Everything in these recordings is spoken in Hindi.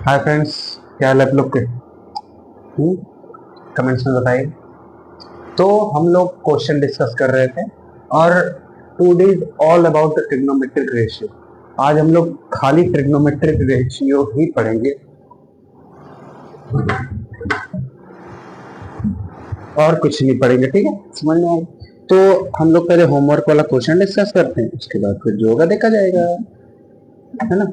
हाय फ्रेंड्स, क्या हाल है आप लोग के? कमेंट्स में बताइए। तो हम लोग क्वेश्चन डिस्कस कर रहे थे और today is all about the trigonometric ratio. आज हम लोग खाली ट्रिग्नोमेट्रिक रेशियो ही पढ़ेंगे और कुछ नहीं पढ़ेंगे। ठीक है, समझ में आए? तो हम लोग पहले होमवर्क वाला क्वेश्चन डिस्कस करते हैं, उसके बाद फिर जो होगा देखा जाएगा, है ना?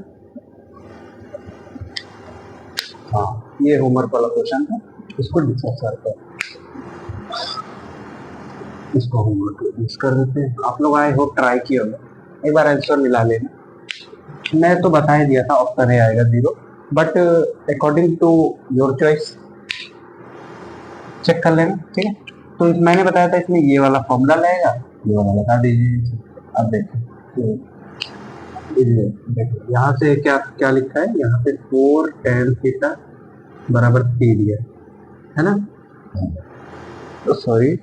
हाँ, ये होमवर्क वाला क्वेश्चन था, इसको डिस्कस करते हैं। इसको होमवर्क मिस कर देते हैं। आप लोग आई होप ट्राई किए होंगे, एक बार आंसर मिला लेना। मैं तो बता ही दिया था ऑप्शन ए आएगा 0, but according to your choice check कर लेना। ठीक है, तो मैंने बताया था इसमें ये वाला फॉर्मूला लगेगा, ये वाला बता दीजिए। अब देखो, देखो यहाँ से क्या क्या लिखा है, यहाँ पे 4 tan थीटा बराबर 3 दिया है ना? तो सॉरी,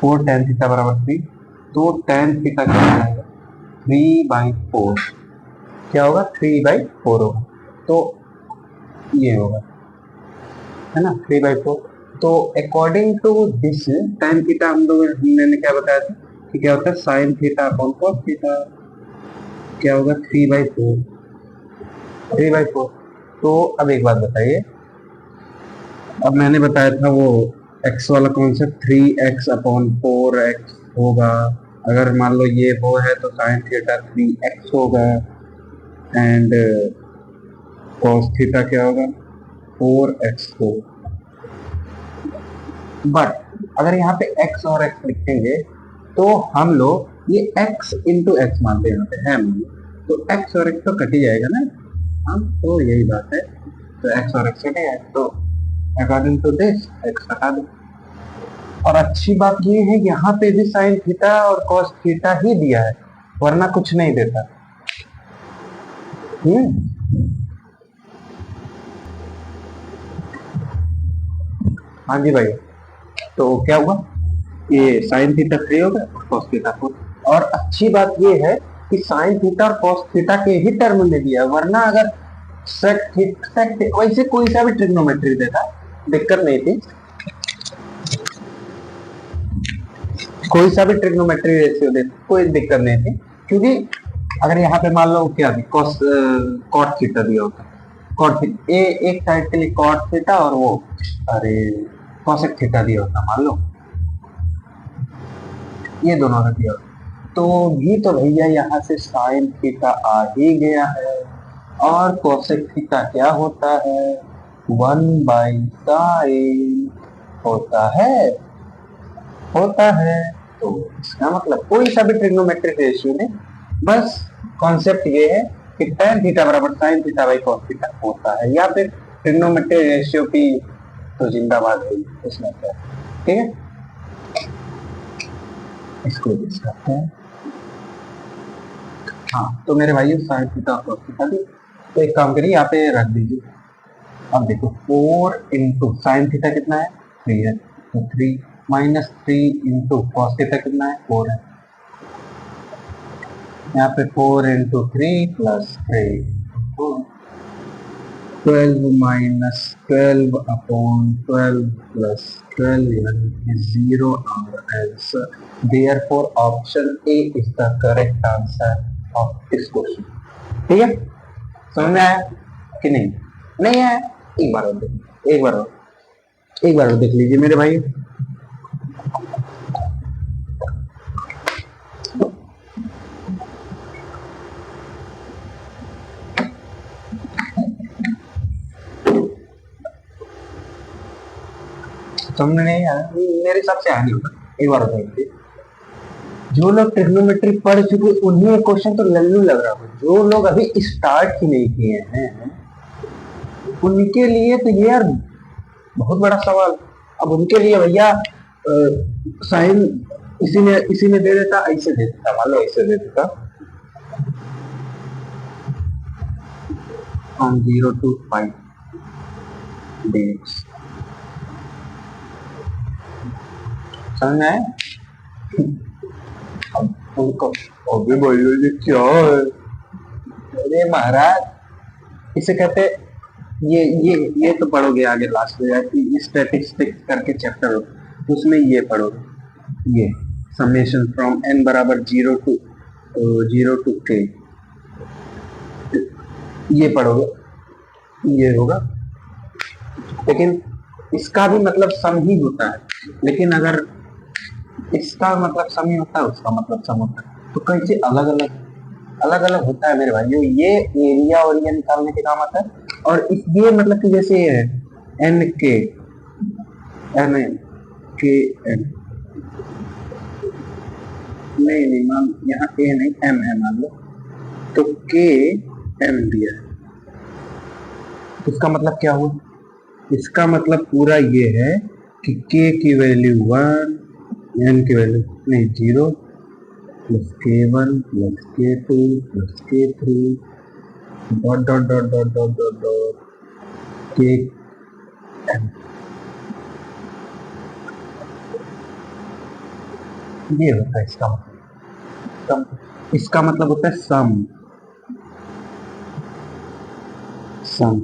4 tan थीटा बराबर 3, तो tan थीटा क्या हो जाएगा? 3/4। क्या होगा? 3/4 होगा। तो ये होगा, है ना, 3/4। तो according to this tan theta हमने क्या बताया था कि क्या होता है sin theta upon cos theta. क्या होगा? 3/4, 3/4। तो अब एक बात बताइए, अब मैंने बताया था वो x वाला कॉन्सेप्ट 3x अपॉन 4x होगा। अगर मान लो ये वो है तो sin थीटा 3x होगा एंड cos थीटा क्या होगा? 4x होगा। बट अगर यहाँ पे x और x लिखेंगे तो हम लोग ये x इंटू एक्स मानते हैं, यहाँ पे है मान लो, तो x और x तो कट ही जाएगा ना। हाँ, तो यही बात है, तो x और x कटेगा, तो अकॉर्डिंग टू दिस x हटा दो। और अच्छी बात ये है यहाँ पे भी साइन थीटा और कॉस थीटा ही दिया है, वरना कुछ नहीं देता। हाँ जी भाई, तो क्या हुआ? ये साइन थीटा 3 होगा और कॉस थीटा 4। और अच्छी बात ये है कि साइन थीटा और कॉस थीटा के ही टर्म में दिया है, वरना अगर वैसे कोई सा भी ट्रिग्नोमेट्री देता दिक्कत नहीं थी, कोई सा भी ट्रिग्नोमेट्री रेशियो देता कोई दिक्कत नहीं थी, क्योंकि अगर यहाँ पे मान लो क्या भी कॉस कॉट थीटा दिया होता, कॉट थीटा एक साइड के लिए कॉट थीटा और वो अरे कॉसेक थीटा दिया होता, मान लो ये दोनों ने दिया, तो भी तो भैया यहाँ से साइन थीटा आ ही गया है। और कोसेक थीटा क्या होता है? 1/sin होता है। तो इसका मतलब कोई सा भी ट्रिग्नोमेट्रिक रेशियो में बस कॉन्सेप्ट ये है कि tan थीटा बराबर sin theta by cos theta होता है, या फिर ट्रिग्नोमेट्रिक रेशियो की तो जिंदाबाद है इसमें क्या। ठीक है, इसको यूज करते हैं। हाँ, तो मेरे भाई साइन थीटा और cos थीटा भी, तो एक काम करिए यहाँ पे रख दीजिए। अब देखो 4 इंटू साइन थीटा कितना है? 3 है, तो 3 माइनस 3 इंटू कॉस थीटा कितना है? 4 है। यहाँ पे 4 into 3 plus 3, 12 minus 12 upon 12 plus 12 यानी कि 0 our answer. Therefore option A is the correct answer of this question. ठीक है, समझ में आया कि नहीं? नहीं आया? एक बार और देख, एक बार और देख लीजिए मेरे भाई। समझ नहीं आया? मेरे हिसाब से आ नहीं होता, एक बार और देख लीजिए। जो लोग ट्रिग्नोमेट्री पढ़ चुके उन्हें क्वेश्चन तो लल्लू लग रहा है, जो लोग अभी स्टार्ट ही नहीं किए हैं उनके लिए तो ये यार बहुत बड़ा सवाल। अब उनके लिए भैया साइन इसी में दे देता, ऐसे दे देता, मान लो ऐसे दे देता, फ्रॉम 0 to 5 dx। समझ में आया? अब उनको अभी बोलो ये क्या है? अरे महाराज इसे कहते हैं, ये तो पढ़ोगे आगे लास्ट में, स्टैटिस्टिक्स करके चैप्टर हो, उसमें ये पढ़ोगे, ये समेशन फ्रॉम n बराबर 0 to k, ये पढ़ोगे, ये होगा। लेकिन इसका भी मतलब सम ही होता है, लेकिन अगर इसका मतलब सम ही होता है, उसका मतलब सम होता है, तो कैसे अलग अलग होता है मेरे भाइयों। ये एरिया और ये निकालने के काम आता है, और ये मतलब कि जैसे ये है एन के एन के एन, नहीं मान यहाँ ए नहीं एम है मान लो, तो के एम दिया है, इसका मतलब क्या हुआ, इसका मतलब पूरा ये है कि k की वैल्यू 1, n की वैल्यू नहीं 0, plus k1 plus k2 plus k3 dot dot dot dot dot dot dot k m, ये होता है इसका मतलब। इसका मतलब होता है सम, सम,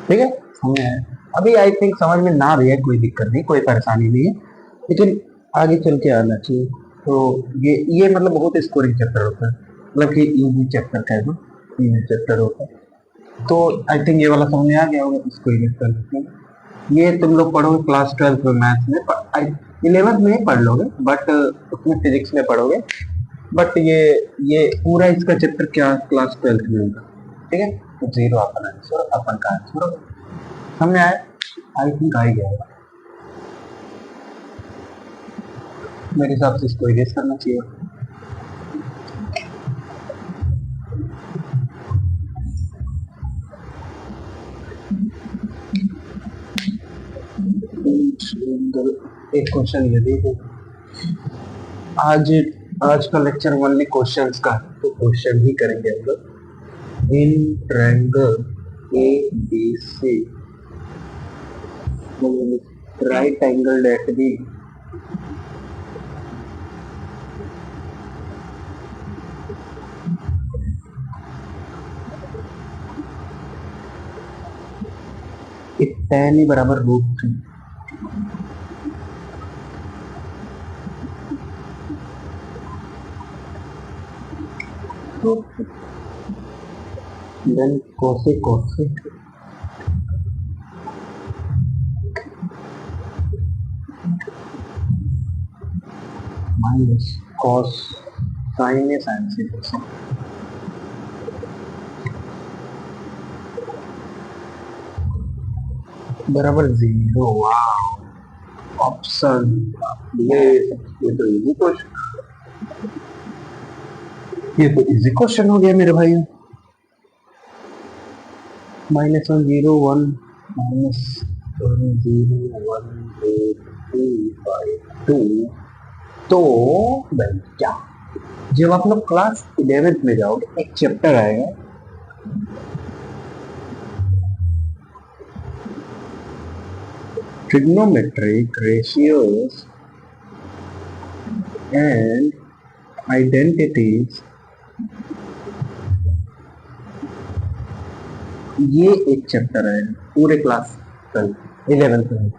ठीक है। अभी आई थिंक समझ में ना भी है, कोई दिक्कत नहीं, कोई परेशानी नहीं है, लेकिन आगे चल के आना चाहिए। तो ये मतलब बहुत स्कोरिंग चैप्टर होता है, मतलब कि इजी चैप्टर कह दो, इजी चैप्टर होता है। तो आई थिंक ये वाला समझ में आ गया होगा, इसको इरेज कर लेते हैं। ये तुम लोग पढ़ोगे क्लास 12 में, मैथ्स में 11th में ही पढ़ लोगे, बट उसमें फिजिक्स में पढ़ोगे, बट ये पूरा इसका चैप्टर क्या क्लास 12 में होगा, ठीक है। तो 0 अपन आंसर, अपन का आंसर हमने आया, आई थिंक आ ही गया होगा मेरे हिसाब से, इसको इरेज करना चाहिए। एक क्वेश्चन ये देखो, आज का लेक्चर ओनली क्वेश्चंस का, तो क्वेश्चन ही करेंगे हम लोग। In triangle ABC right angle at the tan बराबर √3, then cosec minus cos sin से बराबर 0। वाह, ऑप्शन ये तो इजी क्वेश्चन, ये तो इजी क्वेश्चन हो गया मेरे भाई। -1 0 1 -1 0 1 2 5 2, तो क्या, जब आप लोग क्लास 11th में जाओगे, एक चैप्टर आएगा ट्रिग्नोमेट्रिक रेशियोज एंड आइडेंटिटीज, ये एक चैप्टर है पूरे क्लास 11th में,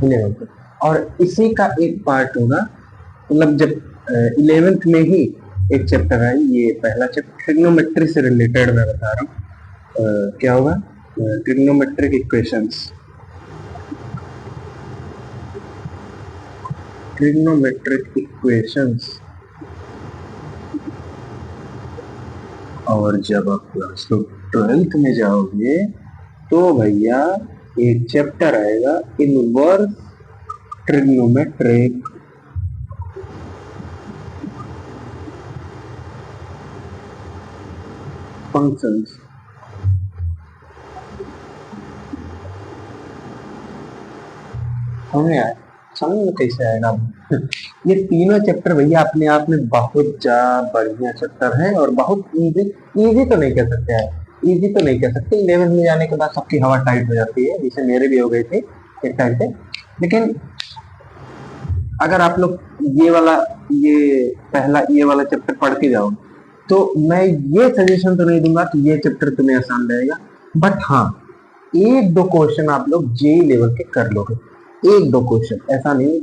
11th, और इसी का एक पार्ट होगा, मतलब जब 11th में ही एक चैप्टर है, ये पहला चैप्टर ट्रिग्नोमेट्री से रिलेटेड मैं बता रहा हूँ। क्या होगा, ट्रिग्नोमेट्रिक इक्वेशंस, ट्रिग्नोमेट्रिक इक्वेशंस। और जब आप क्लास 12th में जाओगे तो भैया एक चैप्टर आएगा इनवर्स ट्रिग्नोमेट्रिक फंक्शंस। समझ में कैसे आएगा ये तीनों चैप्टर भैया अपने आप में बहुत ज्यादा बढ़िया चैप्टर है, और बहुत इजी तो नहीं कह सकते हैं, इजी तो नहीं कह सकते। 11th में जाने के बाद सबकी हवा टाइट हो जाती है, जिसे मेरे भी हो गए थे एक टाइम पे। लेकिन अगर आप लोग ये वाला ये पहला ये वाला चैप्टर पढ़ के जाओ, तो मैं ये सजेशन तो नहीं दूंगा कि ये चैप्टर तुम्हें आसान रहेगा, बट हाँ एक दो क्वेश्चन आप लोग जेई लेवल के कर लोगे, एक दो क्वेश्चन, ऐसा नहीं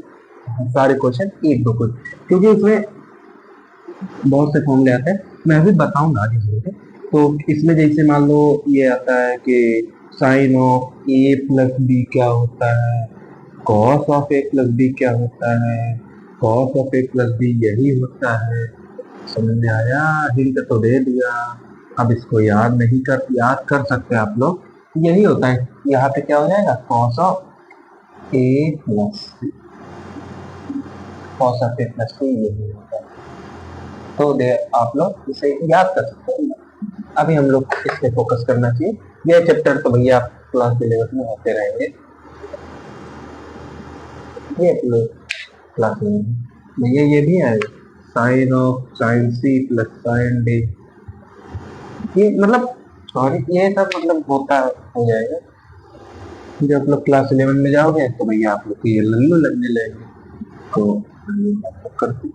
सारे क्वेश्चन, एक दो क्वेश्चन, क्योंकि उसमें बहुत से फॉर्मूले आते हैं, मैं अभी बताऊंगा आगे चलके। तो इसमें जैसे मान लो ये आता है कि sine of A plus B क्या होता है, cos of A plus B क्या होता है, cos of A plus B यही होता है। समझ में आया? हिंट तो दे दिया, अब इसको याद कर सकते हैं आप लोग, यही होता है। यहाँ पे क्या हो जाएगा, cos of A plus B, cos of A plus B यही होता है। तो दे आप लोग इसे याद कर सकते हैं। अभी हम लोग इस पे फोकस करना चाहिए। ये चैप्टर तो भैया क्लास 11 में होते रहेंगे, ये क्लास में भैया ये भी है sine of sine C plus sine D, ये मतलब सॉरी ये सब मतलब होता हो जाएगा। जब आप लोग क्लास 11 में जाओगे तो भैया आप लोग ये लल्लू लगने लगेंगे। तो करते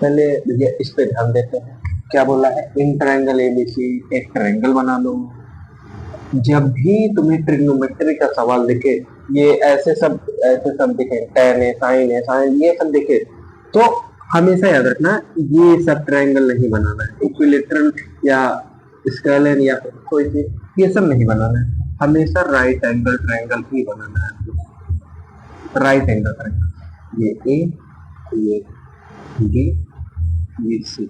पहले भैया इस पे ध्यान देते हैं। क्या बोला है, इन ट्रायंगल एबीसी एक ट्रायंगल बना लो। जब भी तुम्हें ट्रिग्नोमेट्री का सवाल दिखे, ये ऐसे सब दिखे, tan है साइन है साइन ये सब दिखे, तो हमेशा याद रखना ये सब ट्रायंगल नहीं बनाना है, इक्विलेटरल या स्केलर या कोई चीज ये सब नहीं बनाना है, हमेशा राइट एंगल ट्रायंगल ही बनाना है। राइट एंगल ट्रायंगल, ये ए ये बी ये सी,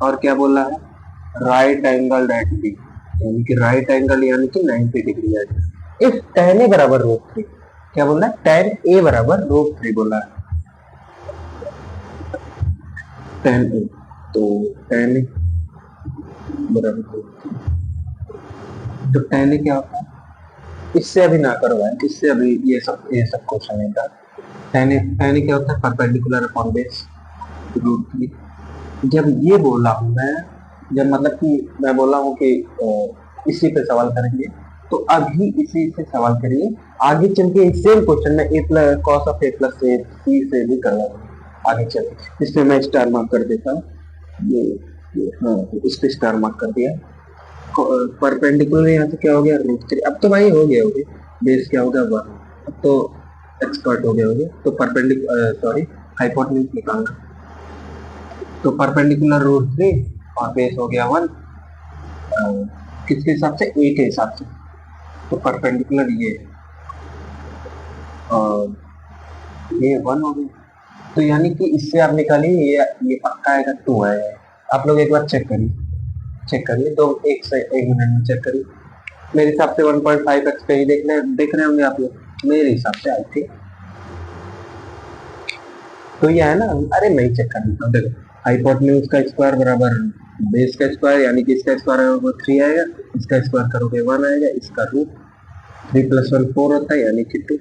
और क्या बोला है, राइट एंगल एट बी, यानी कि राइट एंगल यानी कि 90 डिग्री है। इफ tan ए बराबर √3, क्या बोला है, tan ए बराबर √3 बोला है, tan ए, तो tan ए बराबर √3, तो tan ए क्या होता है, इससे अभी ना करो भाई, इससे अभी ये सब क्वेश्चन नहीं था। tan ए क्या होता है, परपेंडिकुलर अपॉन बेस √3। जब ये बोला हूं मैं, जब मतलब कि मैं बोला हूँ कि इसी पे सवाल करेंगे, तो अभी इसी से सवाल करिए, आगे चल के सेम क्वेश्चन में A plus cos of A plus C से भी करवा दूंगा आगे चल के। इसमें मैं स्टार मार्क कर देता हूँ, ये हाँ इस पे स्टार मार्क कर दिया। परपेंडिकुलर यहाँ से क्या हो गया, √3, अब तो भाई हो गया बेस क्या हो गया 1, अब तो एक्सपर्ट हो गया तो परपेंडिकुलर सॉरी हाइपोटेन्यूज निकालना, तो परपेंडिकुलर √3 और बेस हो गया 1, किसके हिसाब से, ए के हिसाब से, तो परपेंडिकुलर ये और ये 1 हो गया, तो यानी कि इससे आप निकालिए ये पक्का आएगा 2 है। आप लोग एक बार चेक करिए तो एक मिनट में चेक करिए, मेरे हिसाब से 1.5x पे ही देख रहे होंगे आप लोग, मेरे हिसाब से आई थी, तो ये है ना, अरे मैं चेक कर लेता हूँ। देखो हाइपोटेन्यूज का स्क्वायर बराबर बेस का स्क्वायर, यानी कि इसका स्क्वायर वो 3 आएगा, इसका स्क्वायर करोगे 1 आएगा, इसका रूट 3 + 1 4 होता है, यानी कि 2।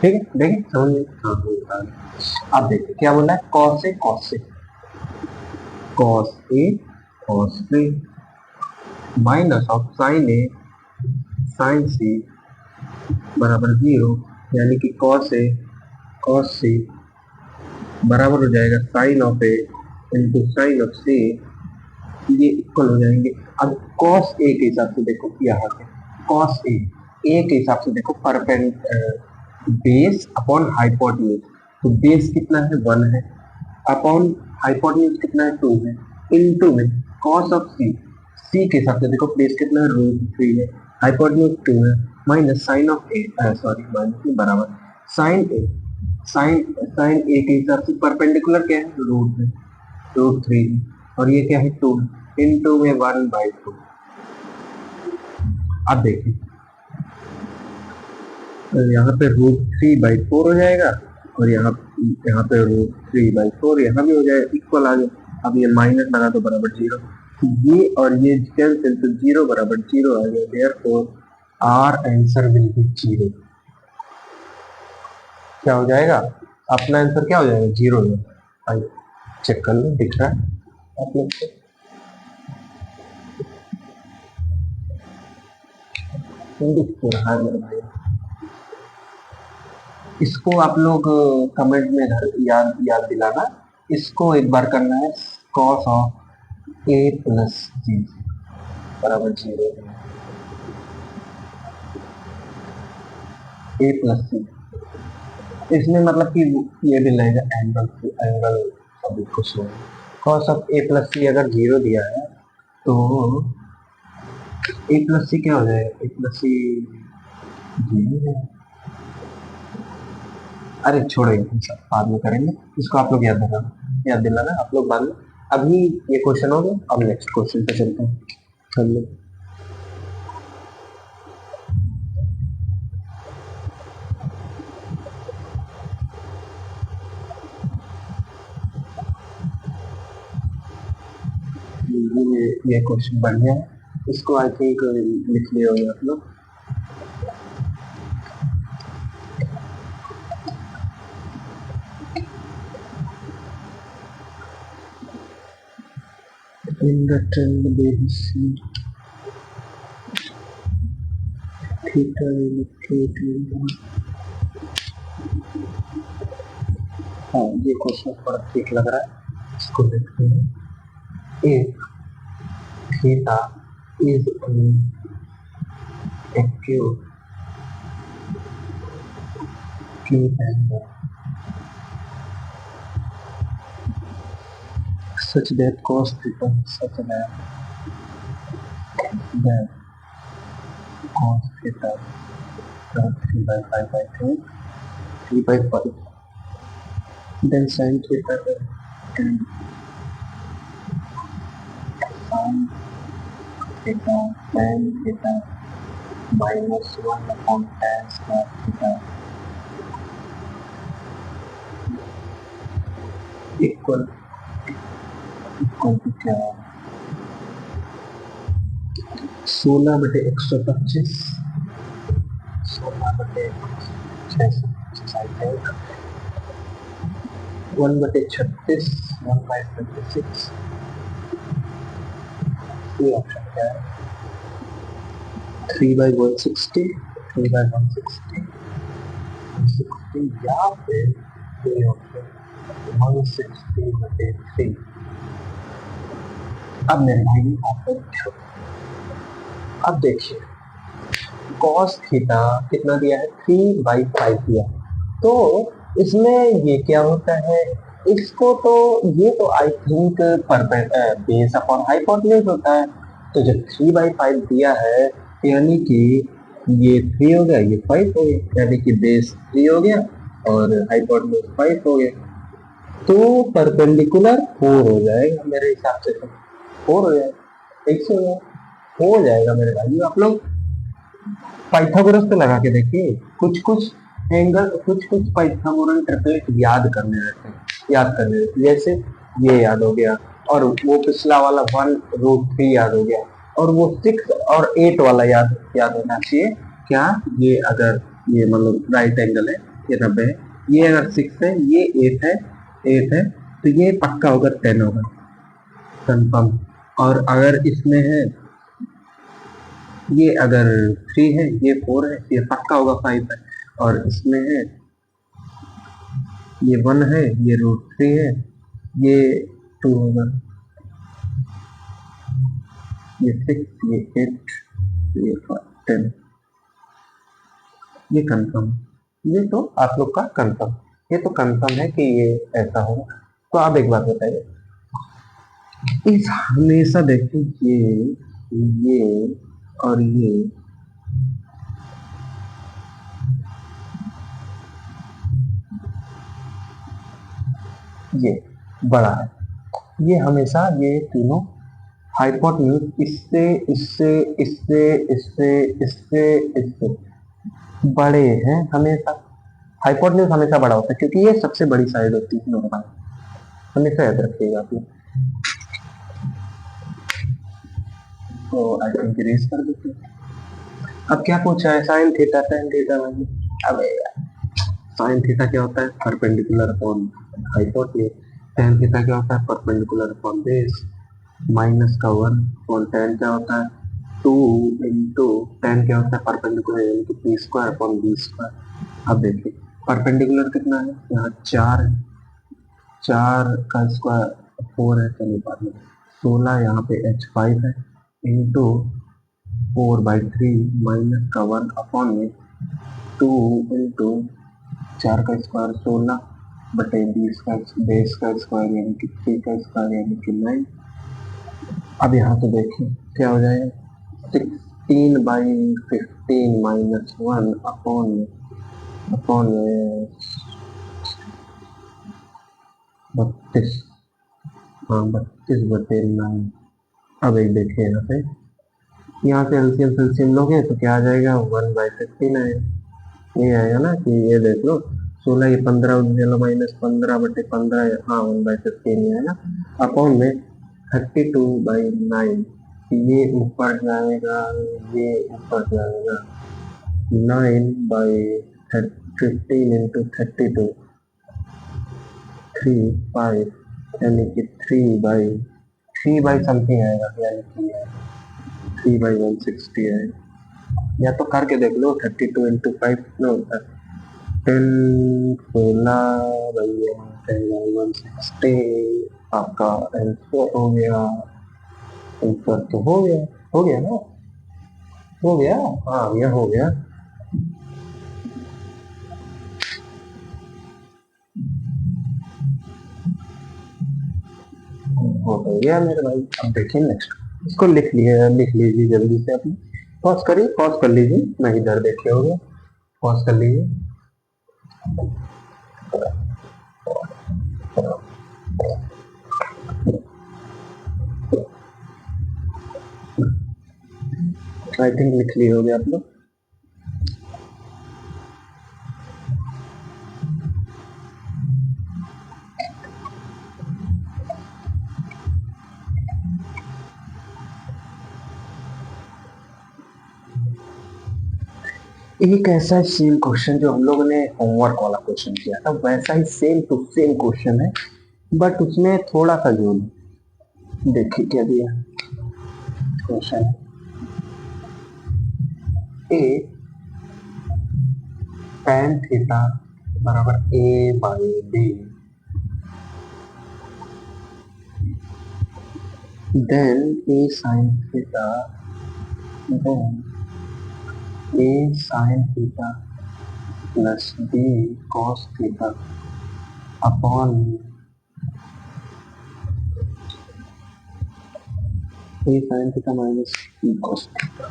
ठीक है, देखिए समझ में, हाँ अब देखिए क्या बोला है, cos A cos B minus of sin A sin C बराबर 0, यानी कि cos C बराबर हो जाएगा sin of A into sin of C, ये इक्वल हो जाएंगे। अब cos A के हिसाब से देखो, यहाँ पे cos A के हिसाब से देखो, बेस अपॉन हाइपोटेन्यूज, तो बेस कितना है 1 है, अपॉन हाइपोटेन्यूज कितना है 2 है, इनटू में cos ऑफ C के हिसाब से देखो, बेस कितना है √3 है, हाइपोटेन्यूज 2 है, minus sine of A sorry minus बराबर साइन ए के हिसाब से परपेंडिकुलर क्या है, √3 और ये क्या है 2, इनटू में 1/2। अब देखिए तो यहाँ पे √3/4 हो जाएगा, और यहाँ पे √3/4 यहाँ भी हो जाएगा, इक्वल आ गया। अब ये माइनस लगा तो बराबर 0, ये और ये कैंसिल तो 0 बराबर 0 आ गया, therefore our answer will be 0। क्या हो जाएगा, अपना आंसर क्या हो जाएगा, 0 है। चेक कर लो, दिख रहा है आप लोग को, दिख रहा है मेरे भाई। इसको आप लोग कमेंट में याद याद दिलाना। इसको एक बार करना है, कॉस ऑफ ए प्लस जी बराबर 0, ए प्लस सी। इसमें मतलब कि ये भी लगेगा एंगल, एंगल अभी कुछ नहीं। कॉस ऑफ ए प्लस सी अगर 0 दिया है तो ए प्लस सी क्या हो जाएगा, ए प्लस सी 0 है। अरे छोड़ो, ये सब बाद में करेंगे, इसको आप लोग याद दिलाना आप लोग बाद में। अभी ये क्वेश्चन हो गया, अब नेक्स्ट क्वेश्चन पे चलते हैं। चलो ये क्वेश्चन बढ़िया है, इसको आई थिंक लिख लिए होंगे आप लोग। In the trend ABC theta indicated। हाँ ये क्वेश्चन थोड़ा ठीक लग रहा है, इसको देखते हैं। If theta is an acute angle such that cos theta such that cos theta 3 by 5 by 3 3 by 5, then sin theta and sin theta tan theta minus 1 upon tan square theta equal to क्या, 16/125, 16/625, 1/36, 1/26। ये ऑप्शन क्या है, 3/160, 3/160, 160 या फिर ये ऑप्शन 160/3। अब मेरे भाई आप अब देखिए, cos थीटा कितना दिया है, 3/5 दिया, तो इसमें ये क्या होता है, इसको तो ये तो I think base upon hypotenuse होता है। तो जब 3/5 दिया है यानी कि ये 3 हो गया, ये 5 हो गया, यानी कि बेस 3 हो गया और हाइपोटेन्यूज 5 हो गया, तो परपेंडिकुलर 4 हो जाएगा मेरे हिसाब से, तो 4 हो जाएगा, ठीक से हो जाएगा मेरे भाई। आप लोग पाइथागोरस पे लगा के देखिए, कुछ कुछ एंगल, कुछ कुछ पाइथागोरस ट्रिपलेट याद करने रहते हैं, जैसे ये याद हो गया, और वो पिछला वाला 1√3 याद हो गया, और वो 6 और 8 वाला याद होना चाहिए। क्या ये अगर ये मतलब राइट एंगल है, ये 90 है, ये अगर 6 है, ये 8 है, तो ये पक्का होगा 10 होगा कंफर्म। और अगर इसमें है, ये अगर 3 है, ये 4 है, ये पक्का होगा 5 है, और इसमें है ये 1 है, ये √3 है, ये 2 होगा, ये 6, ये 8, ये 10, ये कंफर्म। ये तो आप लोग का कंफर्म, ये तो कंफर्म है कि ये ऐसा होगा। तो आप एक बात बताइए, इस हमेशा देखिए ये और ये बड़ा है, ये हमेशा ये तीनों हाइपोटेन्यूज इससे इससे इससे इससे इससे इससे बड़े हैं हमेशा। हाइपोटेन्यूज हमेशा बड़ा होता है क्योंकि ये सबसे बड़ी साइड होती है मेरे पास, हमेशा याद रखिएगा आप लोग। तो आई थिंक इरेज कर देते हैं। अब क्या पूछा है, साइन थीटा tan थीटा। अब साइन थीटा क्या होता है, perpendicular upon hypotenuse. tan theta क्या होता है, परपेंडिकुलर अपॉन बेस। माइनस का 1 अपॉन tan क्या होता है, 2 इंटू tan क्या होता है, परपेंडिकुलर यानी कि p² अपॉन b²। अब देखिए परपेंडिकुलर कितना है, यहाँ 4 है, 4 का स्क्वायर 4 है, चलिए बाद में 16 यहाँ पे h5 है इंटू 4/3 माइनस का 1 अपॉन में 2 इंटू 4 का स्क्वायर 16 बटे बेस का स्क्वायर यानी कि 3 का स्क्वायर यानी कि 9। अब यहाँ से देखिए क्या हो जाएगा, 16/15 माइनस 1 अपॉन 32, हाँ 32/9। अब एक देखिए यहाँ से एलसीएम लोगे तो क्या आ जाएगा, 1/15 आएगा। ये आएगा ना कि ये देख लो 16 ये 15 चलो माइनस 15/15, हाँ 1/15 आएगा अपॉन में 32/9। ये ऊपर जाएगा, ये ऊपर जाएगा 9/15 इंटू 32 3 5 यानी कि 3 बाई समथिंग आएगा, यानी कि 3/160 है। या तो करके देख लो 32 इंटू 5 कितना होता है, 10 16 10/160। आपका आंसर हो गया, आंसर तो हो गया ना, हो गया, हाँ यह हो गया। हो गया मेरे भाई। अब देखिए नेक्स्ट, इसको लिख लीजिए जल्दी से अपनी, पॉज करिए, पॉज कर लीजिए, मैं इधर देखे हो गया, पॉज कर लीजिए। आई थिंक लिख लिए होगे आप लोग। एक ऐसा सेम क्वेश्चन जो हम लोगों ने होमवर्क वाला क्वेश्चन किया था, वैसा ही सेम टू सेम क्वेश्चन है, बट उसमें थोड़ा सा जोड़। देखिए क्या दिया क्वेश्चन, ए tan थीटा बराबर a/b, then a sin theta, then a sin theta plus b cos theta upon a sin theta minus b cos theta,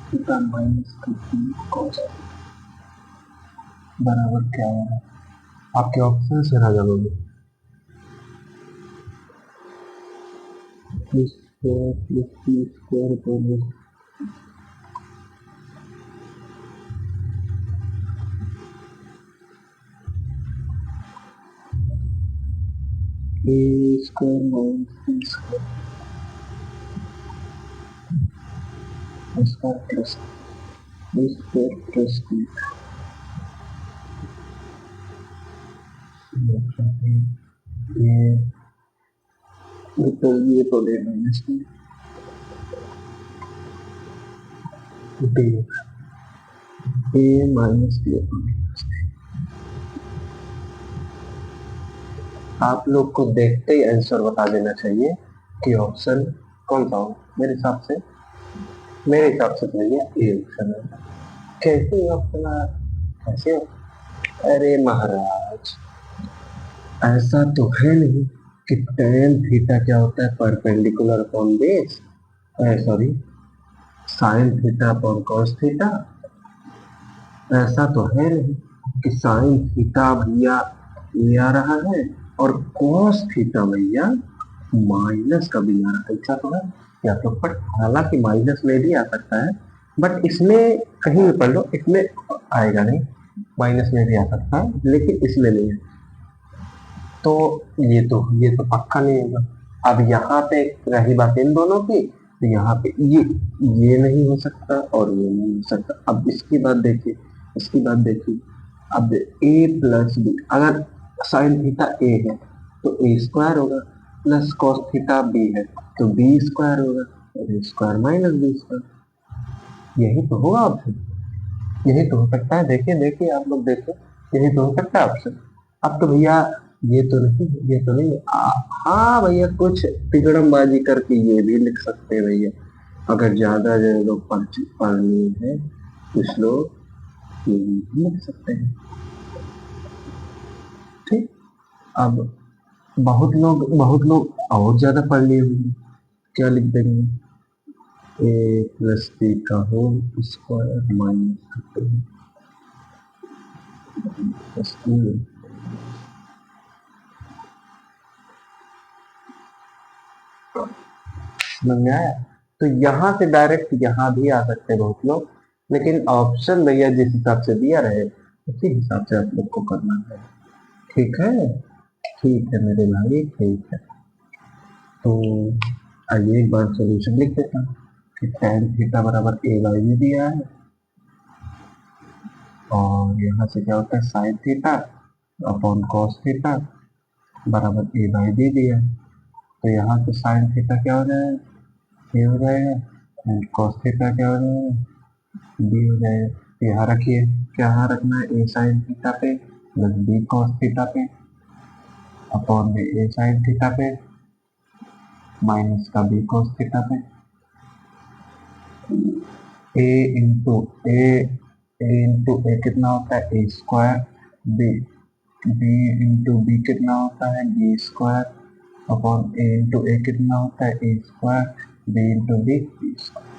theta minus b cos बराबर क्या है, आपके ऑप्शन से राजा लोग स्क्वायर प्लस सी स्क्वायर पर A square minus C square plus B square plus C, ये तो ले minus D A minus B. आप लोग को देखते ही आंसर बता देना चाहिए कि ऑप्शन कौन सा हो। मेरे हिसाब से तो भैया ए ऑप्शन है। कैसे ऑप्शन है, कैसे हो? अरे महाराज ऐसा तो है नहीं कि tan थीटा क्या होता है, perpendicular upon base, sorry sin theta upon cos theta. ऐसा तो है नहीं कि sin थीटा भैया ये आ रहा है और cos थीटा भैया माइनस का भी आ रहा है, ऐसा तो है या तो, पर हालांकि माइनस में भी आ सकता है, बट इसमें कहीं भी पढ़ लो इसमें आएगा नहीं, माइनस में भी आ सकता है लेकिन इसमें नहीं है, तो ये तो पक्का नहीं होगा। अब यहाँ पे रही बात इन दोनों की, तो यहाँ पे ये नहीं हो सकता और ये नहीं हो सकता। अब इसकी बात देखिए, अब a प्लस बी, अगर साइन थीटा a है तो a स्क्वायर होगा, प्लस कॉस थीटा b है तो b स्क्वायर होगा, और a square minus B square, यही तो होगा ऑप्शन। यही तो हो सकता है। देखिए देखिए आप लोग देखो, यही तो हो सकता है ऑप्शन। अब तो भैया ये तो नहीं, ये तो नहीं हाँ भैया, कुछ तिकड़मबाजी करके ये भी लिख सकते हैं भैया। अगर ज्यादा जो लोग पढ़नी है, कुछ लोग ये भी लिख सकते हैं। ठीक। अब बहुत लोग और ज्यादा पढ़ लिए होंगे, क्या लिख देंगे? ए प्लस बी का whole square minus plus B. समझ में आया? तो यहाँ से डायरेक्ट यहाँ भी आ सकते हैं बहुत लोग, लेकिन ऑप्शन भैया जिस हिसाब से दिया रहे उसी हिसाब से आप लोग को करना है। ठीक है, ठीक है मेरे भाई, ठीक है। तो आइए एक बार सॉल्यूशन लिख देता हूँ कि tan थीटा बराबर ए बाई बी दिया है, और यहाँ से क्या होता है sine theta upon cos theta बराबर ए बाई बी दिया है। तो यहाँ से साइन थीटा क्या हो जाएगा, ए हो जाएगा, एंड कॉस थीटा क्या हो जाएगा, बी हो जाएगा। तो यहाँ रखिए, क्या यहाँ रखना है, ए साइन थीटा पे प्लस बी कॉस थीटा पे अपॉन में ए साइन थीटा पे माइनस का बी कॉस थीटा पे। ए इंटू ए कितना होता है A square, B B into B कितना होता है B square upon A into A कितना होता है A square B into B B square.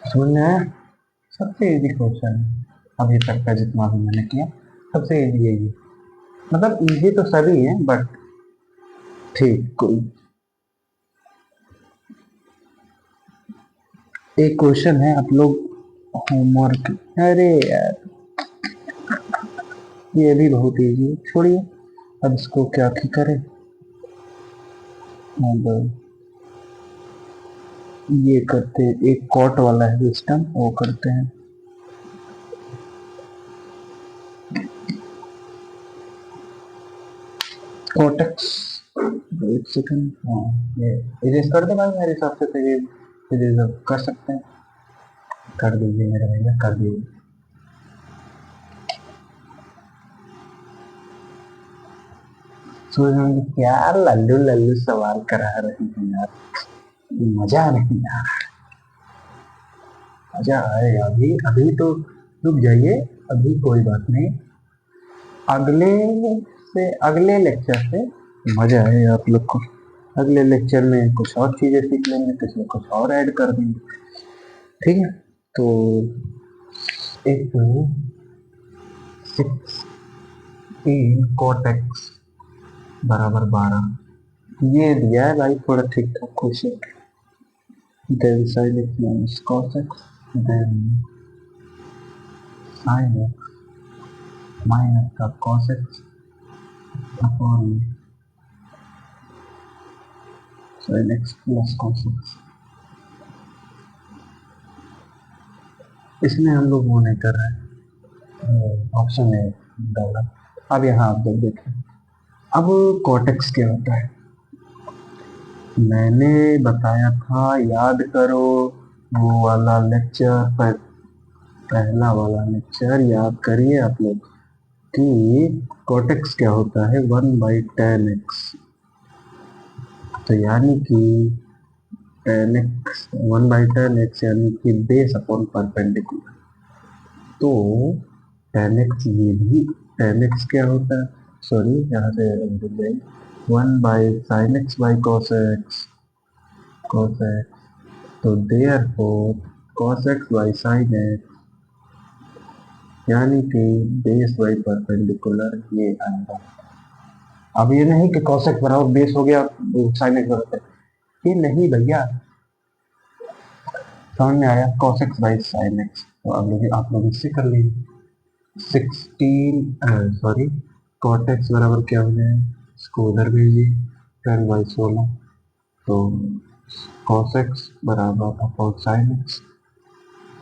समझ में आया? सबसे इजी क्वेश्चन है अभी तक का जितना भी मैंने किया, सबसे इजी है ये। मतलब इजी तो सभी है बट ठीक कोई। एक क्वेश्चन है, आप लोग होमवर्क, अरे यार ये भी बहुत इजी है, छोड़िए अब इसको क्या ही करें। अब ये करते हैं, एक कॉट वाला है सिस्टम वो करते हैं। कॉटेक्स, एक सेकंड, हाँ ये इरेज कर दे भाई मेरे हिसाब से, तो ये इरेज कर सकते हैं, कर दीजिए मेरे भैया कर दीजिए। सूर्य क्या लल्लू लल्लू सवाल करा रहे हैं यार, मजा नहीं आ रहा। मजा आएगा अभी, अभी तो रुक जाइए, अभी कोई बात नहीं, अगले अगले लेक्चर से मजा आएगा आप लोग को। अगले लेक्चर में कुछ और चीजें सीख लेंगे, कुछ में कुछ और ऐड कर देंगे। ठीक है, तो एक 16 cot x बराबर 12 ये दिया है भाई, थोड़ा ठीक ठाक question. Then sin x minus cos x, then sin x minus का cos x upon sin x plus cos x। इसमें हम लोग वो नहीं कर रहे हैं, ऑप्शन है डाला। अब यहाँ आप लोग देखें, अब कॉटेक्स क्या होता है, मैंने बताया था, याद करो वो वाला लेक्चर पर, पहला वाला लेक्चर याद करिए आप लोग कि कॉटेक्स क्या होता है 1/tan x। तो यानी कि tan x 1/tan x यानी कि बेस अपॉन परपेंडिकुलर। तो tan x ये भी tan x क्या होता है, सॉरी यहाँ से 1/sin x/cos x, cos x, तो देयरफॉर cos x/sin x यानी कि बेस बाई परपेंडिकुलर ये आएगा। अब ये नहीं कि cos x बराबर बेस हो गया sin x बराबर, ये नहीं भैया, समझ में आया, cos x/sin x। तो आप लोग इससे कर लीजिए, 16 cot x बराबर क्या हो जाए, इसको उधर भेजिए 10/16, तो cos x बराबर अपॉन sin x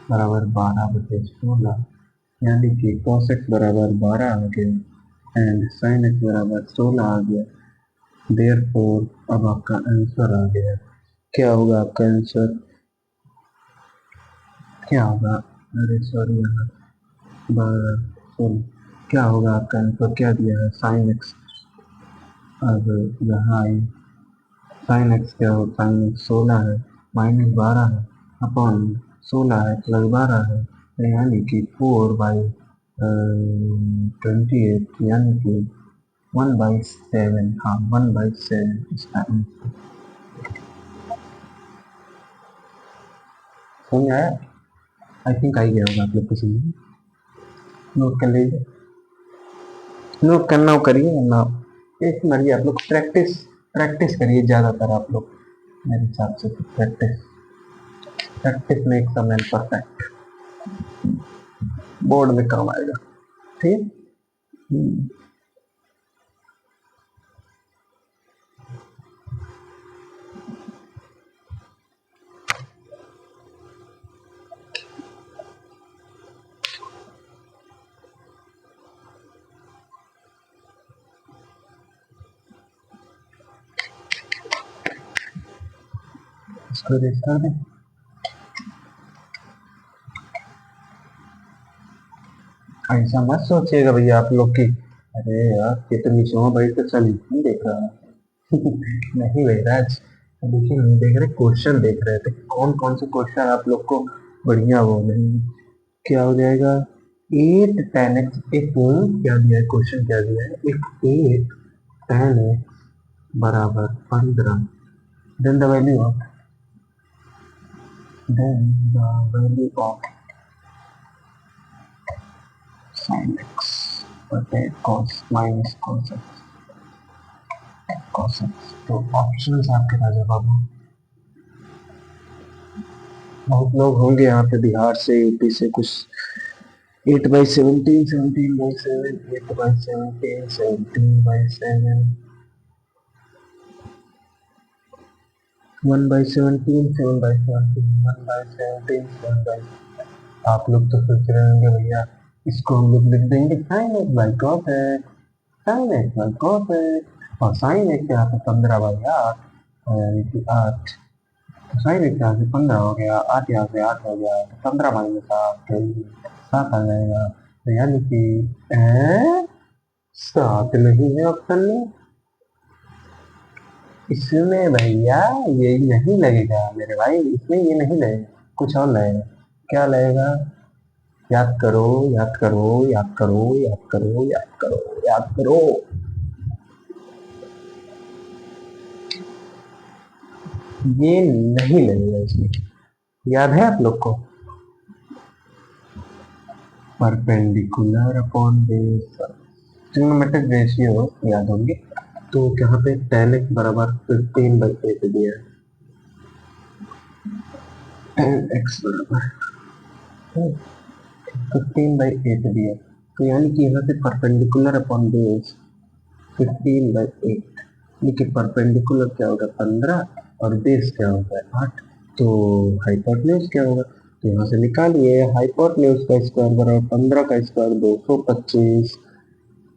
बराबर 12/16, यानी कि cos x बराबर 12 आ गया एंड sin x बराबर 16 आ गया। देयरफॉर अब आपका आंसर आ गया। क्या होगा आपका आंसर? क्या होगा? अरे सॉरी यहाँ सॉरी, क्या होगा आपका आंसर? क्या दिया है? Sine x. अब यहाँ आई साइन एक्स क्या हो? साइन एक्स 16 है माइनस 12 है अपॉन 16 है प्लस 12 है, यानी कि 4/28, यानी कि 1/7। हाँ 1/7 इसका आंसर। समझ आया? आई थिंक आई गया होगा आप लोग को समझ। नोट कर लीजिए, नोट करना हो करिए ना, एक मरिए आप लोग प्रैक्टिस प्रैक्टिस करिए ज्यादातर आप लोग, मेरे हिसाब से practice practice makes a man perfect. Board में काम आएगा। ठीक। इसको रेस कर दें। ऐसा मत सोचिएगा भैया आप लोग की, अरे यार कितनी शो भाई तो चल नहीं देख रहा है। नहीं भाई राज, देखिए नहीं देख रहे, क्वेश्चन देख रहे थे कौन कौन से क्वेश्चन आप लोग को बढ़िया वो नहीं। क्या हो जाएगा? 8 tan x, एक क्या दिया है क्वेश्चन, क्या दिया है? एक 8 tan x बराबर 15, then the value of, then the value of sin x बटे cos माइनस cos x। तो ऑप्शंस आपके पास है बाबू। बहुत लोग होंगे यहाँ पे बिहार से, यूपी से, कुछ 8/17, 17/7, 8/17, 17/7, 1/17, 7/17, 1/17, 7/17। आप लोग तो सोच रहे होंगे भैया इसको हम लोग लिख देंगे sine x by cos x, sine x by cos x, और साइन एक्स यहाँ पे 15/8, यानी कि 8। तो साइन एक्स यहाँ से 15 हो गया, 8 यहाँ से 8 हो गया, तो 15 - 8 7 आ जाएगा। तो यानी कि 7 नहीं है ऑप्शन में। इसमें भैया ये नहीं लगेगा मेरे भाई, इसमें ये नहीं लगेगा, कुछ और लगेगा। क्या लगेगा? याद करो, याद करो, याद करो, याद करो, याद करो, याद करो। ये नहीं लगेगा इसमें, याद है आप लोग को? Perpendicular upon base, trigonometric ratio याद होंगे। तो यहाँ पे tan x बराबर 15/8 दिया है, tan x बराबर 15/8 दिया, तो यानी कि यहाँ से परपेंडिकुलर अपॉन बेस 15/8, लेकिन परपेंडिकुलर क्या होगा? 15, और बेस क्या होगा? 8। तो हाइपोटेन्यूज क्या होगा? तो यहाँ से निकालिए, हाइपोटेन्यूज का स्क्वायर बराबर 15 का स्क्वायर 225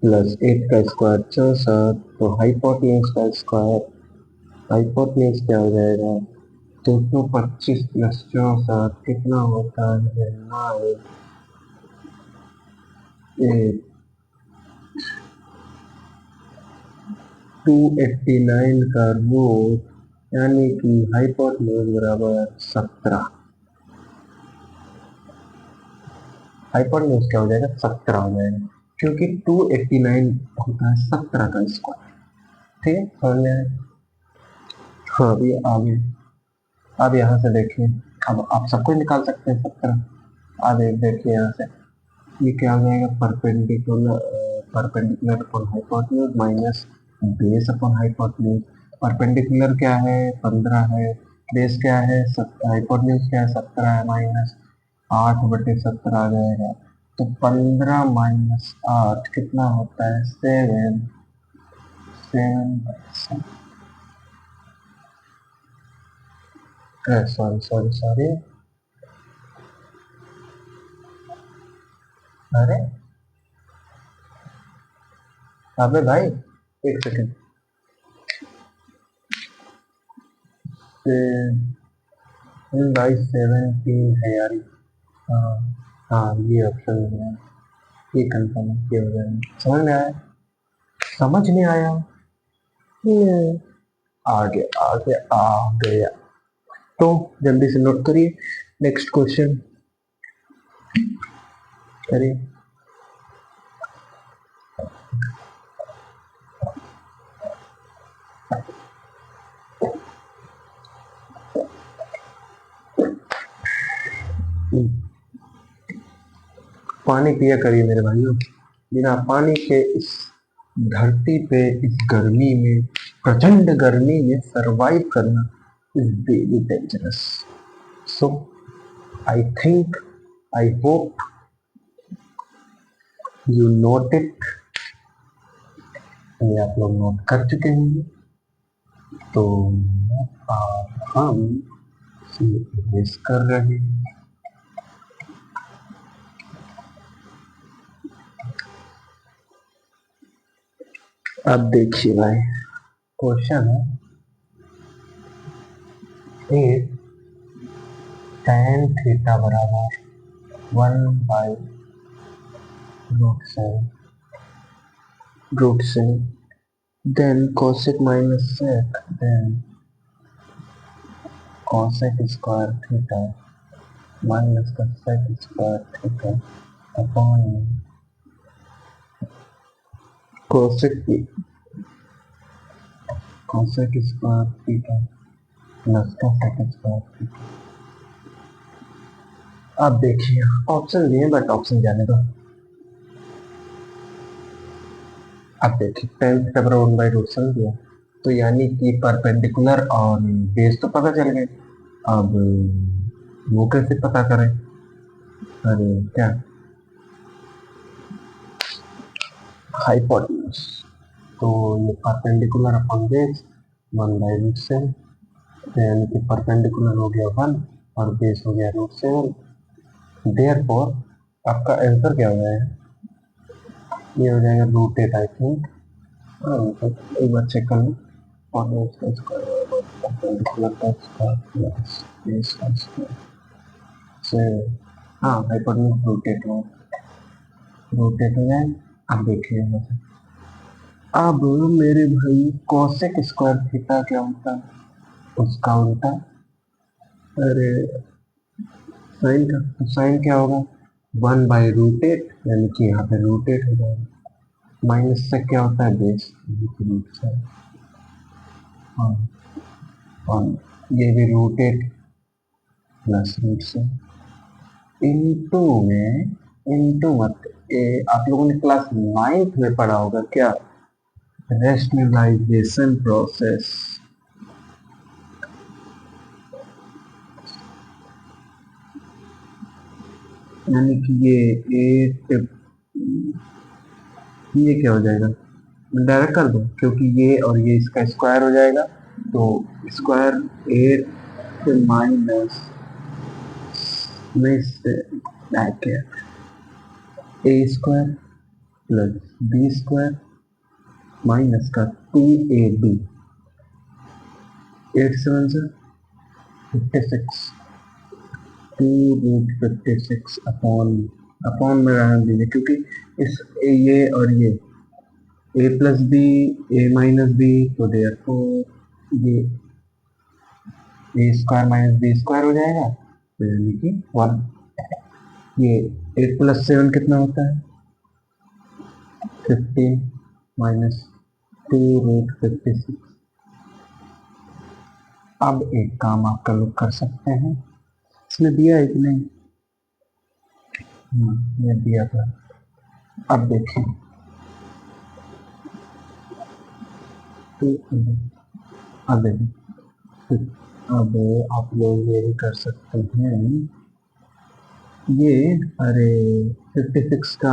प्लस 8 का स्क्वायर 64, तो हाइपोटेन्यूज का स्क्वायर, हाइपोटेन्यूज क्या हो जाएगा? 225 प्लस 64 कितना होता है? 289 का रूट, यानी कि हाइपोटेन्यूज बराबर 17। हाइपोटेन्यूज क्या हो जाएगा? 17 हो जाएगा, क्योंकि 289 होता है 17 का स्क्वायर। ठीक है, समझ में आया? हाँ अभी आगे, अब यहाँ से देखिए, अब आप सबको निकाल सकते हैं 17। आगे देखिए यहाँ से, ये क्या हो जाएगा? Perpendicular, perpendicular upon hypotenuse minus base upon hypotenuse. Perpendicular क्या है? 15 है, बेस क्या है? हाइपोटेन्यूज क्या है? 17 है, माइनस 8/17 आ जाएगा। तो 15 - 8 कितना होता है? 7। 7 सॉरी सॉरी सॉरी, अरे अबे भाई एक सेकंड, बाई 70 है यार। हाँ हाँ, ये ऑप्शन है, ये कंफर्म किया हो जाएगा। समझ में आया? समझ नहीं आया? आगे आगे आ गया। तो जल्दी से नोट करिए, नेक्स्ट क्वेश्चन करिए। पानी पिया करिए मेरे भाइयों, बिना पानी के इस धरती पे, इस गर्मी में, प्रचंड गर्मी में सरवाइव करना is very dangerous. So I think, I hope you note it. ये आप लोग नोट कर चुके होंगे। तो हम इरेज कर रहे हैं। अब देखिए भाई, क्वेश्चन है एक tan थीटा बराबर 1/√7 then cosec minus sec then cosec square theta minus cosec square theta upon cosec square theta plus cosec square theta। आप देखिए, ऑप्शन दिए बट ऑप्शन जाने दो। अब देखिए, tan थीटा बराबर 1/√7 दिया, तो यानी कि परपेंडिकुलर और बेस तो पता चल गए। अब वो कैसे पता करें? अरे क्या, हाइपोटेन्यूज। तो ये परपेंडिकुलर अपॉन बेस 1/√7, तो यानी कि परपेंडिकुलर हो गया 1 और बेस हो गया √7। देयरफॉर आपका आंसर क्या हो जाएगा? ये हो जाएगा √8 आई थिंक। एक बार चेक कर लो। और उसका स्क्वायर परपेंडिकुलर का स्क्वायर प्लस बेस का स्क्वायर से, हाँ हाइपोटेन्यूज रोटेट हो जाए। अब देखिए, अब मेरे भाई कोसेक स्क्वायर थीटा क्या होता है? उसका उल्टा। अरे साइन का, तो साइन क्या होगा? 1/√8, यानी कि यहाँ पे √8 हो जाएगा। माइनस से क्या होता है? बेस, √7। हाँ, और ये भी √8 प्लस √7 इंटू में, इंटू मत, आप लोगों ने क्लास 9th में पढ़ा होगा क्या? Rationalisation process. यानी कि ये 8, ये क्या हो जाएगा? डायरेक्ट कर दो, क्योंकि ये और ये इसका स्क्वायर हो जाएगा, तो स्क्वायर 8 माइनस में से A square plus B square minus का 2ab, 8 7 से 56, 2√56 अपॉन, अपॉन में रहने दीजिए, क्योंकि इस ये और ये a plus B, a minus B, तो देयरफॉर ये a square minus B square हो जाएगा, तो यानी कि 1। ये 8 प्लस 7 कितना होता है? 15 माइनस 2√56। अब एक काम आप लोग कर सकते हैं, इसमें दिया है कि नहीं? ये दिया था। अब देखिए, अब अब आप लोग ये भी कर सकते हैं, ये, अरे 56 का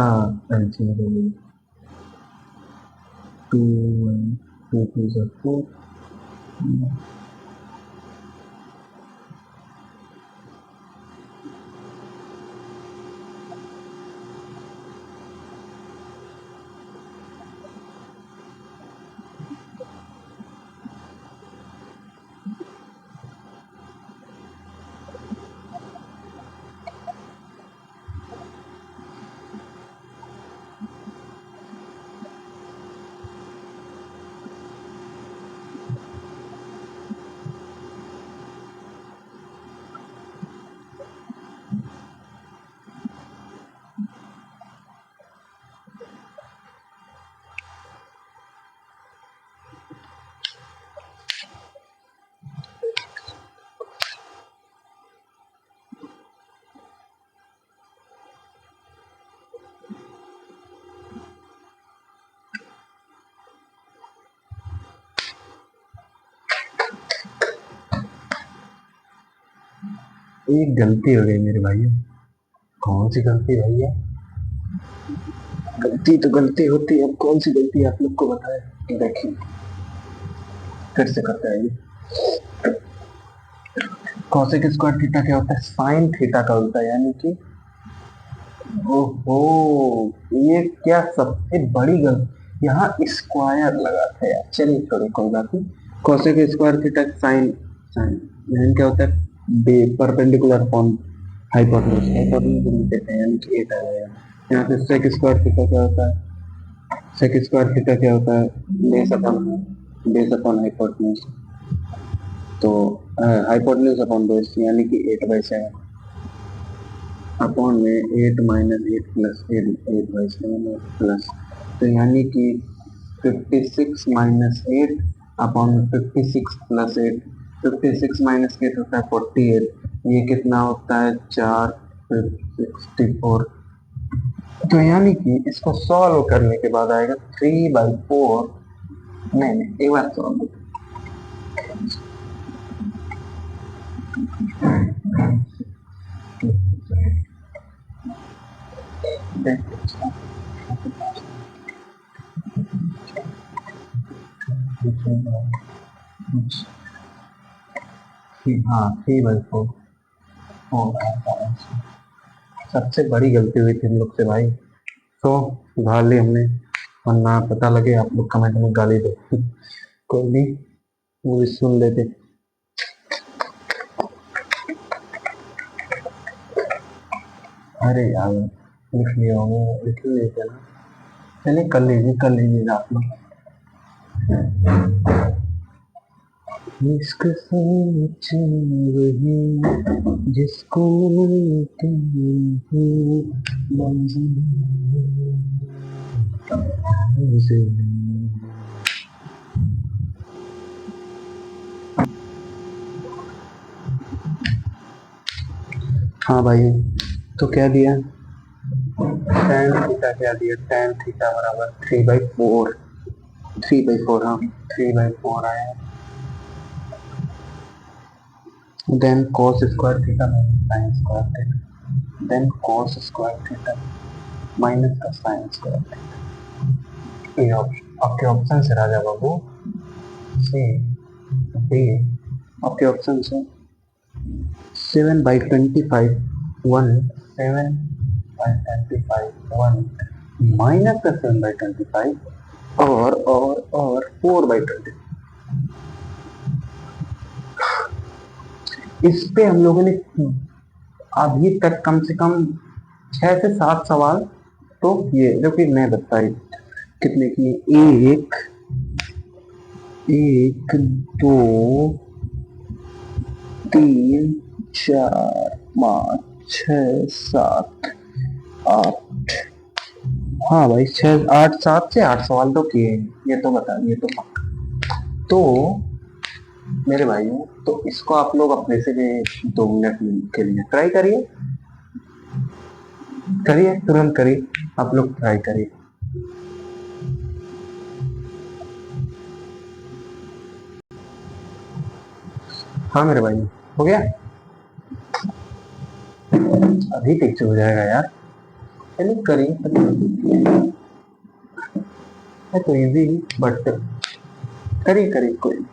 आंसर है 2 2 2 4। एक गलती हो गई मेरे भाई। कौन सी गलती भैया? गलती तो गलती होती है, अब कौन सी गलती आप लोग को बताए। देखिए फिर से करते हैं। कोसेक स्क्वायर थीटा क्या होता है? साइन थीटा का उल्टा, यानी कि ओहो, ये क्या सबसे बड़ी गलती, यहाँ स्क्वायर लगाते हैं। चलिए छोड़ो, कोई बात नहीं। Cosec square theta sine, sine यानी क्या होता है? बे परपेंडिकुलर अपॉन हाइपोटेन्यूज, हाइपोटेन्यूज लिख देते हैं, यानी कि 8 आ जाएगा। यहाँ पे सेक स्क्वायर थीटा क्या होता है? सेक स्क्वायर थीटा क्या होता है? बेस अपॉन हाइपोटेन्यूज, तो हाइपोटेन्यूज अपॉन बेस, यानी कि 8/7 अपॉन में 8 माइनस 8 प्लस 8/7 प्लस, तो यानी कि 56 माइनस 8 अपॉन 56 प्लस 8, 56 माइनस 8 होता है 48, ये कितना होता है? 4 64। तो यानी कि इसको सॉल्व करने के बाद आएगा 3/4। नहीं नहीं, एक बार सॉल्व हाँ 3/4 सबसे बड़ी गलती हुई थी हम लोग से भाई, तो सुधार ली हमने, वरना पता लगे आप लोग कमेंट में गाली दे। कोई नहीं, वो भी सुन लेते। अरे यार लिख लिए होंगे, लिख लिए ना। चलिए कर लीजिएगा आप लोग। इश्क सच वही जिसको हाँ भाई, तो क्या दिया? tan थीटा क्या दिया? tan थीटा बराबर 3/4, 3/4, हाँ 3/4 आया। Then cos square theta minus sine square theta, then cos square theta minus का साइन स्क्वायर थीटा। ये आपके ऑप्शन है राजा बाबू, सी डी, आपके ऑप्शन है 7/25 1, 7/25 1 माइनस का 7/25 और 4/20। इस पे हम लोगों ने अभी तक कम से कम 6 से 7 सवाल तो किए, जो कि मैं बताई कितने किए, एक 2 3 4 5 6 7 8, हाँ भाई 6 8 7 से 8 सवाल तो किए हैं, ये तो बता, ये तो पक्का। तो मेरे भाइयों, तो इसको आप लोग अपने से भी 2 मिनट के लिए ट्राई करिए, करिए तुरंत करिए, आप लोग ट्राई करिए। हाँ मेरे भाई, हो गया? अभी ठीक से हो जाएगा यार, चलिए करिए। है तो इजी, बट करिए करिए कोई।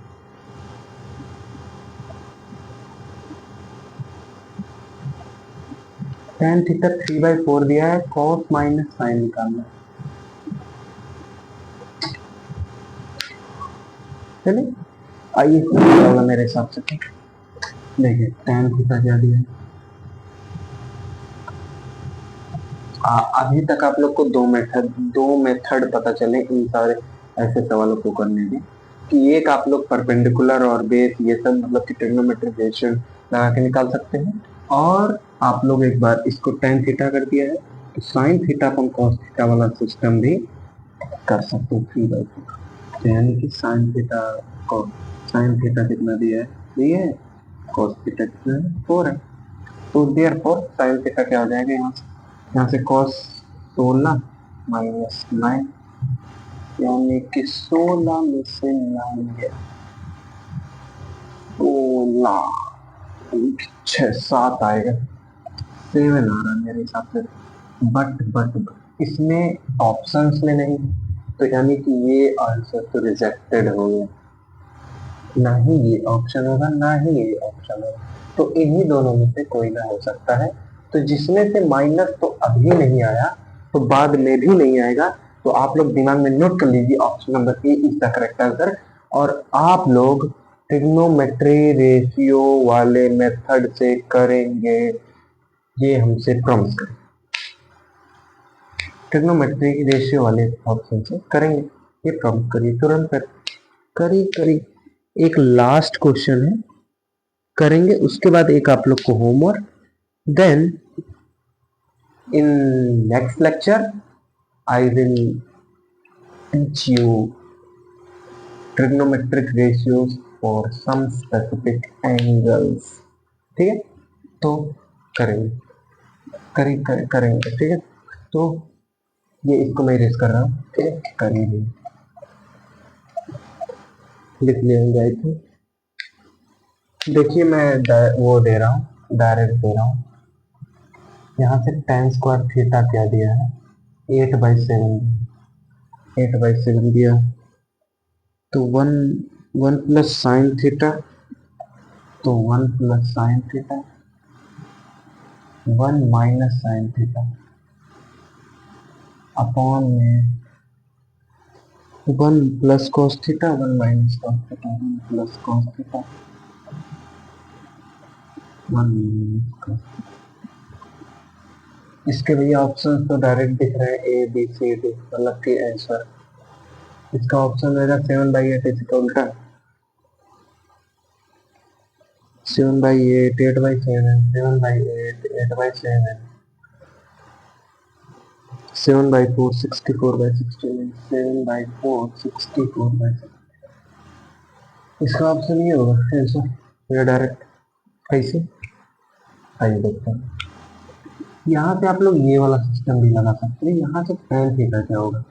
tan थीटा 3/4 दिया है, cos माइनस साइन निकालना है। चलिए आइए होगा मेरे हिसाब से। देखिए tan थीटा क्या दिया है, अभी तक आप लोग को दो मेथड पता चले इन सारे ऐसे सवालों को करने के, कि एक आप लोग परपेंडिकुलर और बेस ये सब मतलब कि ट्रिग्नोमेट्रिक रेशियो लगा के निकाल सकते हैं, और आप लोग एक बार इसको tan थीटा कर दिया है तो sin थीटा अपन cos थीटा वाला सिस्टम भी कर सकते हैं 3/4, तो यानी कि sin थीटा को sin थीटा कितना दिया है, दिया है cos थीटा कितना है 4 है, तो देयरफॉर sin थीटा क्या हो जाएगा, यहाँ से cos 16 माइनस 9, यानी कि 16 में से 9 गया 16, छह सात आएगा, 7 आ रहा है मेरे हिसाब से। बट इसमें ऑप्शंस में नहीं, तो यानी कि ये आंसर तो रिजेक्टेड हो गया। ना ही ये ऑप्शन होगा ना ही ये ऑप्शन होगा, तो इन्हीं दोनों में से कोई ना हो सकता है। तो जिसमें से माइनस तो अभी नहीं आया तो बाद में भी नहीं आएगा, तो आप लोग दिमाग में नोट कर लीजिए option number A is the correct answer. और आप लोग ट्रिग्नोमेट्री रेशियो वाले मेथड से करेंगे, ये हमसे प्रॉमिस करें। ट्रिग्नोमेट्री रेशियो वाले ऑप्शन से करेंगे, ये प्रॉमिस करिए तुरंत कर। करिए करिए। एक लास्ट क्वेश्चन है, करेंगे उसके बाद एक आप लोग को homework. Then in next lecture I will teach you trigonometric ratios for some specific angles. ठीक है, तो करेंगे करेंगे ठीक है। तो ये इसको मैं इरेज कर रहा हूँ, ठीक है, करेंगे लिख लिया। देखिए मैं वो दे रहा हूँ, डायरेक्ट दे रहा हूँ। यहाँ से tan स्क्वायर थीटा क्या दिया है, 8/7, 8/7 दिया, तो 1 प्लस साइन थीटा, तो 1 plus sine theta, 1 minus sine theta upon में 1 plus cos theta, 1 minus cos theta, 1 plus cos theta, 1 minus cos. इसके लिए ऑप्शन तो डायरेक्ट दिख रहे हैं, ए बी सी डी, मतलब कि आंसर इसका ऑप्शन रहेगा 7/8, इसका उल्टा 7/8, 8/7, 7/8, 8/7, 7/4, 64/69, 7/4, 64/6। इसका ऑप्शन ये होगा आंसर या डायरेक्ट। कैसे, आइए देखते हैं। यहाँ पे आप लोग ये वाला सिस्टम भी लगा सकते हैं। यहाँ से tan थीटा क्या होगा,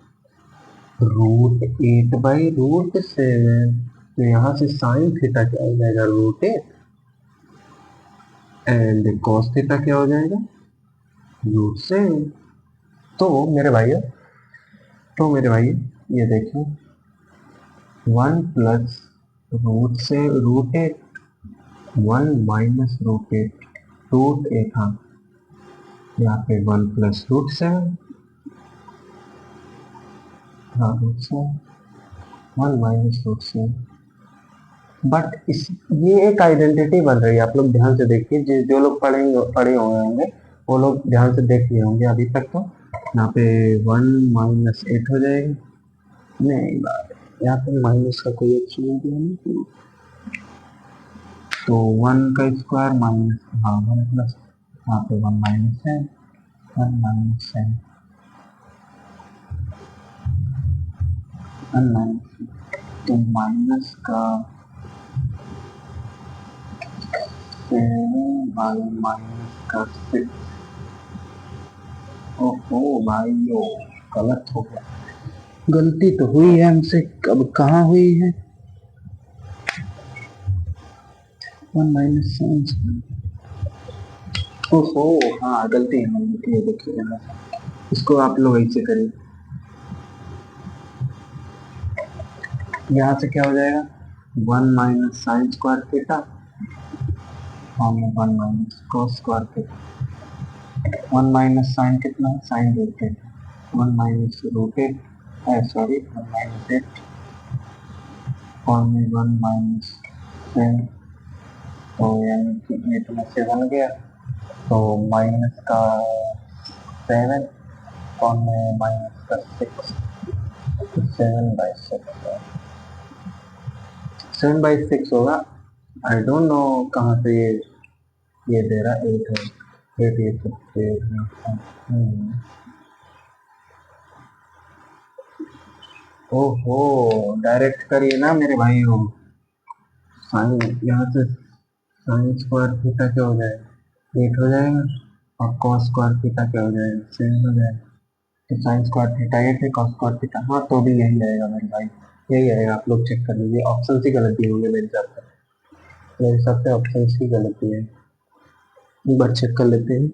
√8/√7, तो यहाँ से साइन थीटा क्या हो जाएगा, √8, एंड कॉस थीटा क्या हो जाएगा, √7। तो मेरे भाई ये देखिए, 1 प्लस √8, 1 माइनस √8, √8 था यहाँ पे, 1 प्लस √7, हाँ √7, 1 माइनस √7। बट इस ये एक आइडेंटिटी बन रही है, आप लोग ध्यान से देखिए, जो लोग पढ़े हुए होंगे वो लोग ध्यान से देख लिए होंगे अभी तक। तो यहाँ पे 1 माइनस 8 हो जाएगा, नहीं यहाँ पे माइनस का कोई एक्शन नहीं दिया नहीं, तो 1 का स्क्वायर माइनस, हाँ 1 प्लस, यहाँ पे 1 माइनस है, 1 माइनस है, 1 माइनस, तो माइनस का 7 माइनस का 6। ओहो भाइयों, गलत हो गया, गलती तो हुई है हमसे, अब कहाँ हुई है, 1 माइनस 7। ओहो हाँ गलती है, देखिए इसको आप लोग ऐसे करिए, यहाँ से क्या हो जाएगा, 1 minus sine square theta, 1 minus cos square theta, 1 minus sine कितना है, साइन √8, 1 माइनस √8, सॉरी 1 माइनस 8, और में 1 माइनस 10, तो यानी कि 8 में से बन गया, तो माइनस का 7 और में माइनस का 6, तो 7/6 होगा। आई डोंट नो कहाँ से ये दे रहा 8 है, 8 ये सबसे ओहो डायरेक्ट करिए ना मेरे भाई हो, साइन यहाँ से साइन स्क्वायर थीटा क्या हो जाएगा, 8 हो जाएगा, और कॉस स्क्वायर थीटा क्या हो जाएगा, 7 हो जाएगा, तो साइन स्क्वायर थीटा 8 है, कॉस स्क्वायर थीटा, हाँ तो भी यही आएगा मेरे भाई, यही आएगा, आप लोग चेक कर लीजिए, ऑप्शन ही गलत दिए होंगे मेरे हिसाब से। मेरे हिसाब से ऑप्शन सी गलत ही है। एक बार चेक कर लेते हैं।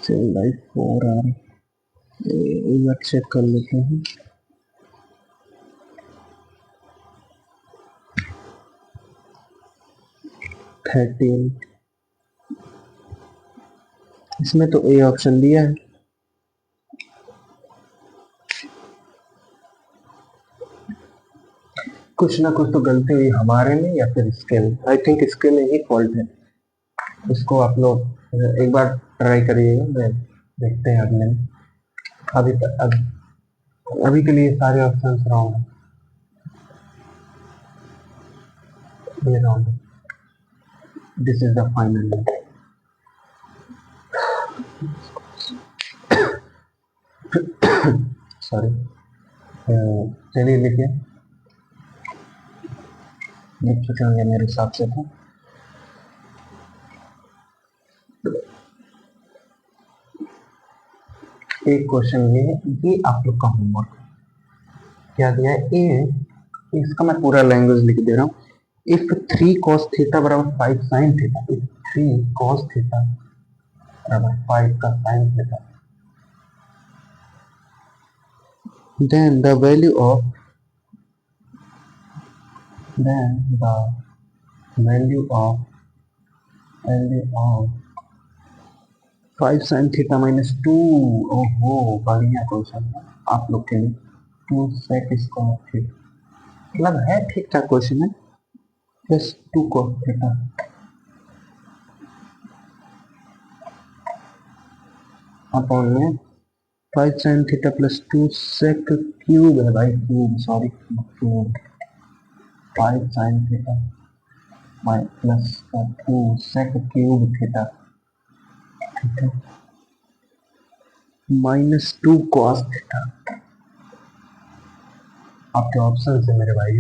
7/4 एक बार चेक कर लेते हैं। थर्टीन, इसमें तो ए ऑप्शन दिया है। कुछ ना कुछ तो गलती हुई हमारे में या फिर इसके में। आई थिंक इसके में ही फॉल्ट है। इसको आप लोग एक बार ट्राई करिएगा, देखते हैं अगले में। अभी के लिए सारे ऑप्शन रॉन्ग है। ये रॉन्ग है। This is the final. Sorry, चलिए लिखिए, लिख चुके होंगे मेरे हिसाब से। तो एक क्वेश्चन ये आप लोग का होमवर्क क्या दिया है। इसका मैं पूरा लैंग्वेज लिख दे रहा हूँ। इफ 3 cos थीटा बराबर 5 sin theta, if 3 cos theta बराबर 5 का sin theta, then the value of 5 sin theta minus 2। ओहो, बढ़िया क्वेश्चन है आप लोग के लिए। 2 sec स्क्वायर थीटा, मतलब है ठीक ठाक क्वेश्चन है। प्लस 2 cos थीटा अपॉन में 5 sin theta plus 2 sec cube है भाई, cube, sorry cube. 5 sin theta plus 2 sec cube theta, ठीक है, माइनस 2 cos थीटा। आपके ऑप्शन से मेरे भाई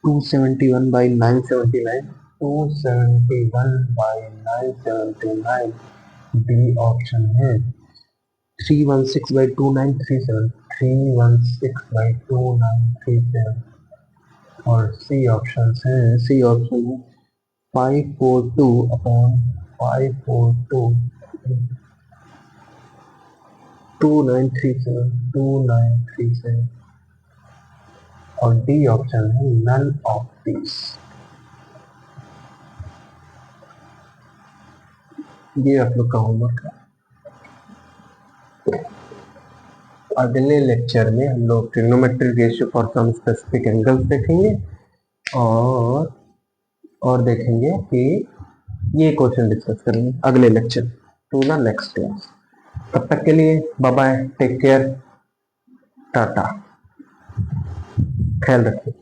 271/979, 271/979 डी ऑप्शन है। 316/2937, 316/2937 और सी ऑप्शन है। सी ऑप्शन है 542/542 2937 और डी ऑप्शन है नन ऑफ दिस। ये आप लोग का होमवर्क है। अगले लेक्चर में हम लोग trigonometric ratio for some specific angles देखेंगे और देखेंगे कि ये क्वेश्चन डिस्कस करेंगे अगले lecture to the next class. तब तक के लिए bye bye, take care, tata, ख्याल रखिए।